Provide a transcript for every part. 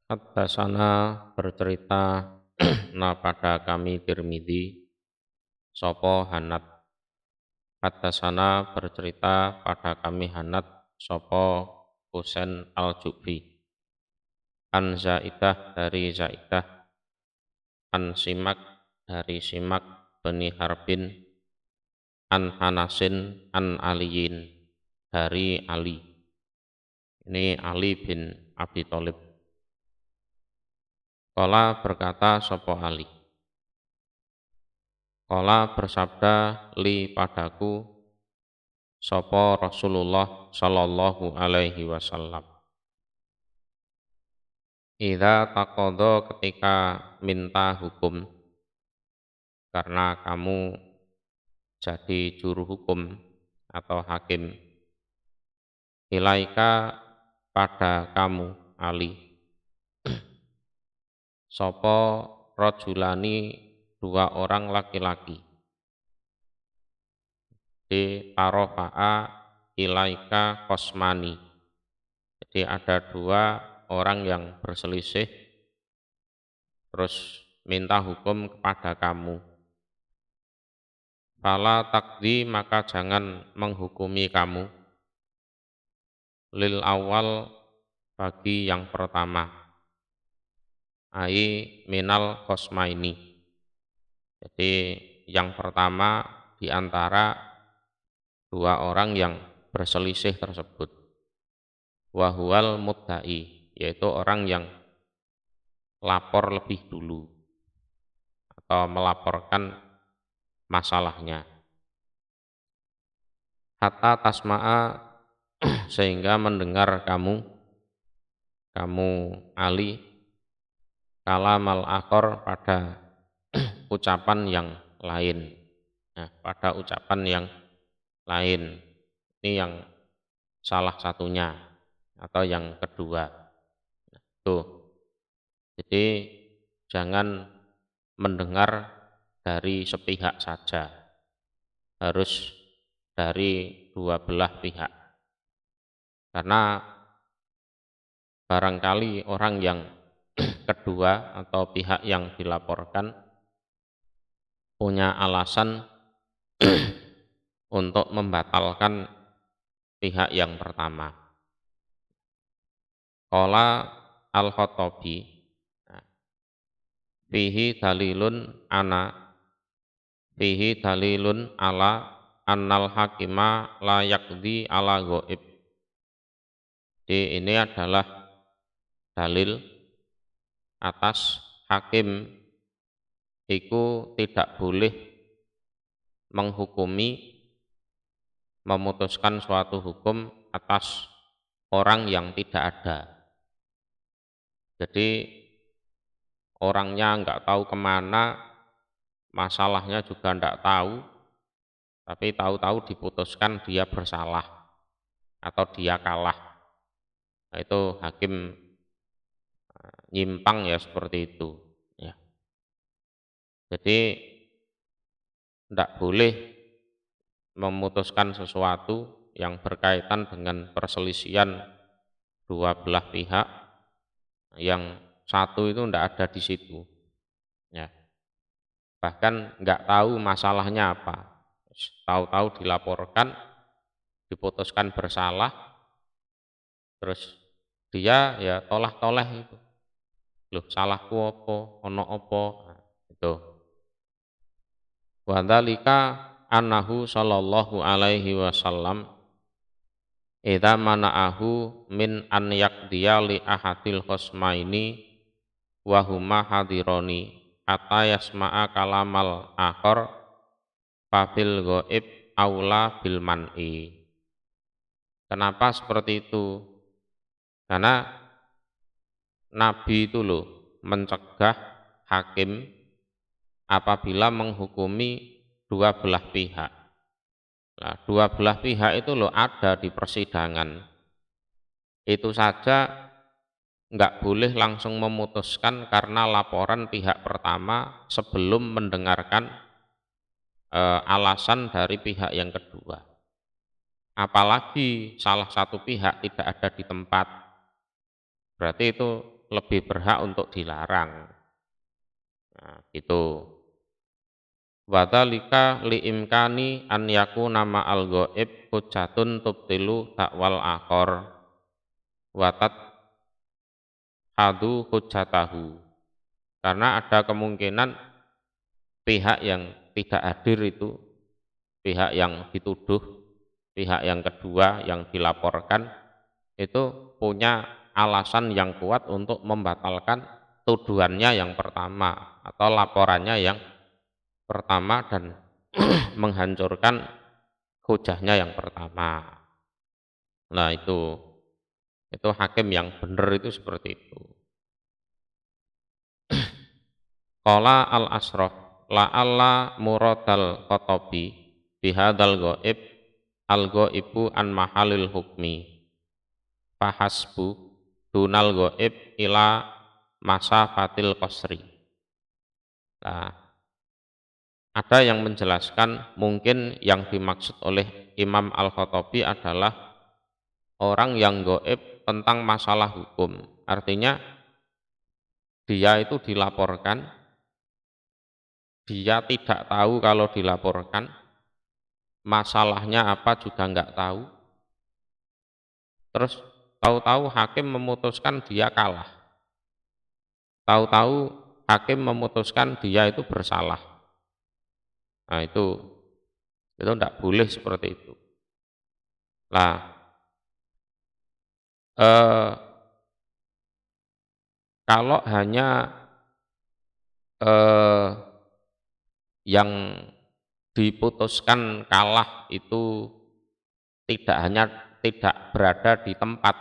Haddatsana bercerita na pada kami Tirmidzi sapa Hanad. Haddatsana bercerita pada kami Hanad sapa Husain Al-Ju'fi. An Zaidah dari Zaidah, an Simak dari Simak bani Harbin, an Hanasin an Aliyin dari Ali. Ini Ali bin Abi Thalib. Qala berkata sapa Ali. Qala bersabda li padaku sapa Rasulullah sallallahu alaihi wasallam. Idza taqadha ketika minta hukum, karena kamu jadi juru hukum atau hakim, ilaika pada kamu Ali, sapa rajulani dua orang laki-laki, di tarofa'a ilaika kosmani. Jadi ada dua orang yang berselisih terus minta hukum kepada kamu. Fala takdi, maka jangan menghukumi kamu, lil awal, bagi yang pertama, ai minal kosmaini. Jadi yang pertama di antara dua orang yang berselisih tersebut. Wahual mudda'i, yaitu orang yang lapor lebih dulu atau melaporkan masalahnya. Hatta tasma'a, sehingga mendengar kamu Ali, kalamal akhor, pada ucapan yang lain. Nah, pada ucapan yang lain. Ini yang salah satunya atau yang kedua. Tuh. Jadi jangan mendengar dari sepihak saja. Harus dari dua belah pihak. Karena barangkali orang yang kedua atau pihak yang dilaporkan punya alasan untuk membatalkan pihak yang pertama. Qala Al-Khattabi, fihi dalilun ala annal hakima la yaqdi ala ghaib. Jadi ini adalah dalil atas hakim iku tidak boleh menghukumi, memutuskan suatu hukum atas orang yang tidak ada. Jadi orangnya nggak tahu kemana, masalahnya juga nggak tahu, tapi tahu-tahu diputuskan dia bersalah atau dia kalah. Nah, itu hakim nyimpang ya, seperti itu. Ya. Jadi tidak boleh memutuskan sesuatu yang berkaitan dengan perselisihan dua belah pihak, yang satu itu tidak ada di situ. Ya. Bahkan nggak tahu masalahnya apa. Tahu-tahu dilaporkan, diputuskan bersalah, terus dia ya toleh-toleh itu. Loh, salahku apa, ono apa, nah, itu. Wa dzalika annahu sallallahu alaihi wasallam idza mana'ahu min an yaqdiya li ahadil khosmaini wa huma hadironi hatta yasma'a kalamal akhar fafil ghaib aula bil man'i. Kenapa seperti itu? Karena Nabi itu loh mencegah hakim apabila menghukumi dua belah pihak. Nah, dua belah pihak itu loh ada di persidangan. Itu saja nggak boleh langsung memutuskan karena laporan pihak pertama sebelum mendengarkan alasan dari pihak yang kedua. Apalagi salah satu pihak tidak ada di tempat. Berarti itu lebih berhak untuk dilarang. Nah, gitu. Wadhalika liimkani an yakuna ma'al ghaib hujjatun tubtilu dakwal akhor watat hadu hujjatahu. Karena ada kemungkinan pihak yang tidak hadir itu, pihak yang dituduh, pihak yang kedua yang dilaporkan itu punya alasan yang kuat untuk membatalkan tuduhannya yang pertama atau laporannya yang pertama dan menghancurkan hujahnya yang pertama. Nah, itu hakim yang benar itu seperti itu. Qala al-Asraf la'alla muradal qatabi bihadzal ghaib al-ghaibu an mahalil hukmi fahasbu dunal ghaib ila masafatil qasri. Nah, ada yang menjelaskan mungkin yang dimaksud oleh Imam Al-Khattabi adalah orang yang gaib tentang masalah hukum. Artinya dia itu dilaporkan, dia tidak tahu kalau dilaporkan, masalahnya apa juga enggak tahu. Terus tahu-tahu hakim memutuskan dia kalah. Tahu-tahu hakim memutuskan dia itu bersalah. Nah, itu tidak boleh seperti itu. Nah, kalau hanya yang diputuskan kalah itu tidak berada di tempat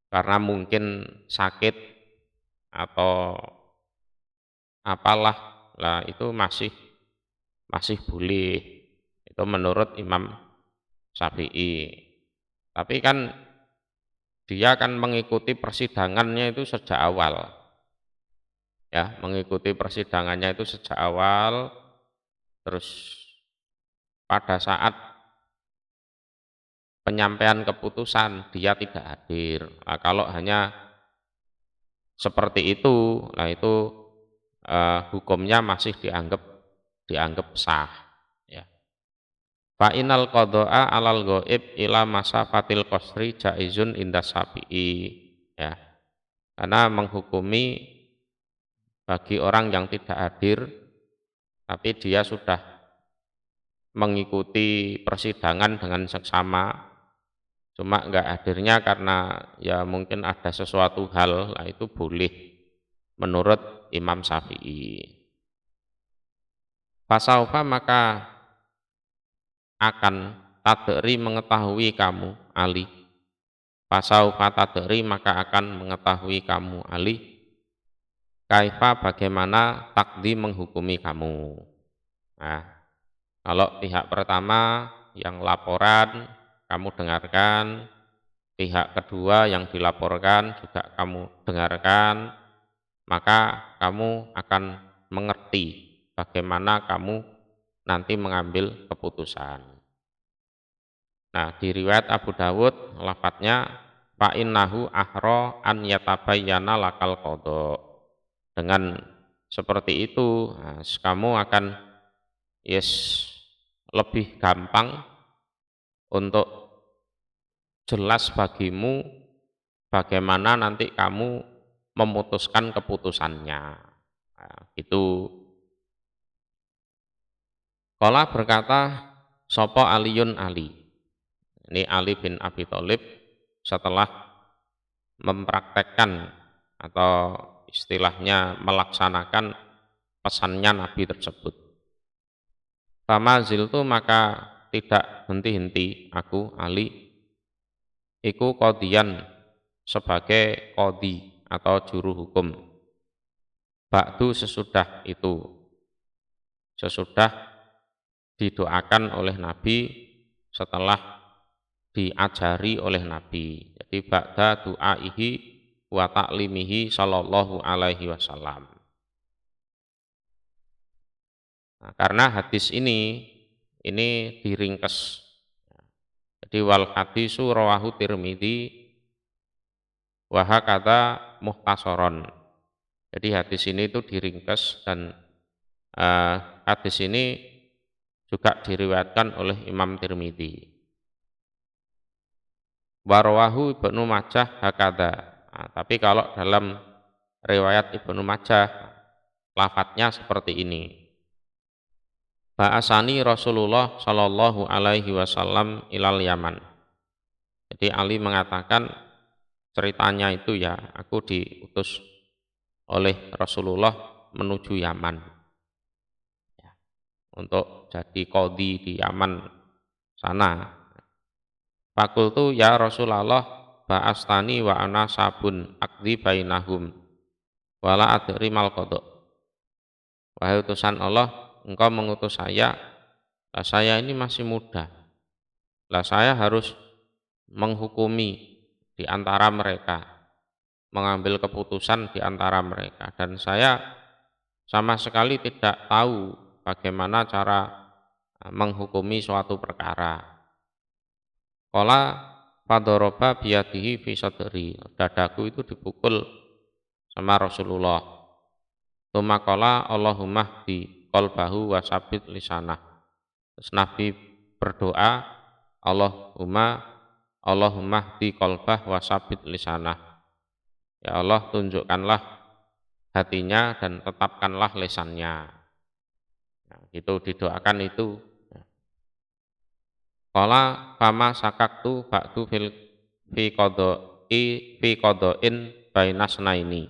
karena mungkin sakit atau apalah, lah itu masih boleh. Itu menurut Imam Syafi'i. Tapi kan dia akan mengikuti persidangannya itu sejak awal. Ya, mengikuti persidangannya itu sejak awal, terus pada saat penyampaian keputusan dia tidak hadir. Nah, kalau hanya seperti itu, nah itu hukumnya masih dianggap sah. Ya. Fa inal qadha'a 'alal ghaib ila masafatil qasri jaizun inda Syafi'i. Ya. Karena menghukumi bagi orang yang tidak hadir tapi dia sudah mengikuti persidangan dengan seksama, cuma enggak hadirnya karena ya mungkin ada sesuatu hal, lah itu boleh menurut Imam Syafi'i. Fasaufa maka akan tadri mengetahui kamu Ali. Fasaufa tadri maka akan mengetahui kamu Ali. Kaifa bagaimana takdi menghukumi kamu. Nah, kalau pihak pertama yang laporan kamu dengarkan, pihak kedua yang dilaporkan juga kamu dengarkan, maka kamu akan mengerti bagaimana kamu nanti mengambil keputusan. Nah, di riwayat Abu Dawud lafadznya fa innahu ahra an yatabayyana lakal qadha. Dengan seperti itu, nah, kamu akan lebih gampang untuk jelas bagimu bagaimana nanti kamu memutuskan keputusannya. Nah, itu. Qala berkata sapa Aliun Ali. Ini Ali bin Abi Thalib setelah mempraktekkan atau istilahnya melaksanakan pesannya Nabi tersebut. Fama ziltu maka tidak henti-henti aku Ali iku qadiyan sebagai qadi atau juru hukum. Ba'du sesudah itu, sesudah didoakan oleh Nabi, setelah diajari oleh Nabi. Jadi ba'da du'aihi wa ta'limihi sallallahu alaihi wasallam. Nah, karena hadis ini diringkes. Jadi wal hadisu rawahu Tirmidzi wa hakadza muhtasaron. Jadi hadis ini itu diringkas dan hadis ini juga diriwayatkan oleh Imam Tirmidzi. Warwahu Ibnu Majah hakadza. Nah, tapi kalau dalam riwayat Ibnu Majah lafadznya seperti ini. Ba'asani Rasulullah Shallallahu alaihi wasallam ilal Yaman. Jadi Ali mengatakan ceritanya itu ya, aku diutus oleh Rasulullah menuju Yaman ya, untuk jadi qadhi di Yaman sana. Fakultu ya Rasulullah ba'astani wa ana sabun akdi bainahum wala adri mal qada. Wahai utusan Allah, engkau mengutus saya, lah saya ini masih muda. Lah saya harus menghukumi di antara mereka, mengambil keputusan di antara mereka, dan saya sama sekali tidak tahu bagaimana cara menghukumi suatu perkara. Qala fadoroba biyadihi fi sadri, dadaku itu dipukul sama Rasulullah. Tsumma qala Allahumma hdi qalbahu wa sabit lisanah. Terus Nabi berdoa, Allahumma hdi qalbah wa sabit lisanah. Ya Allah, tunjukkanlah hatinya dan tetapkanlah lisannya. Nah, itu didoakan itu. Qala fama sakaktu ba'du fi qada'in bainasnaini.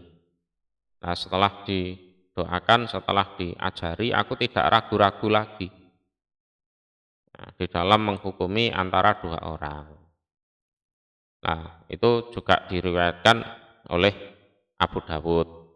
Nah, setelah didoakan, setelah diajari, aku tidak ragu-ragu lagi di dalam menghukumi antara dua orang. Nah, itu juga diriwayatkan oleh Abu Dawud.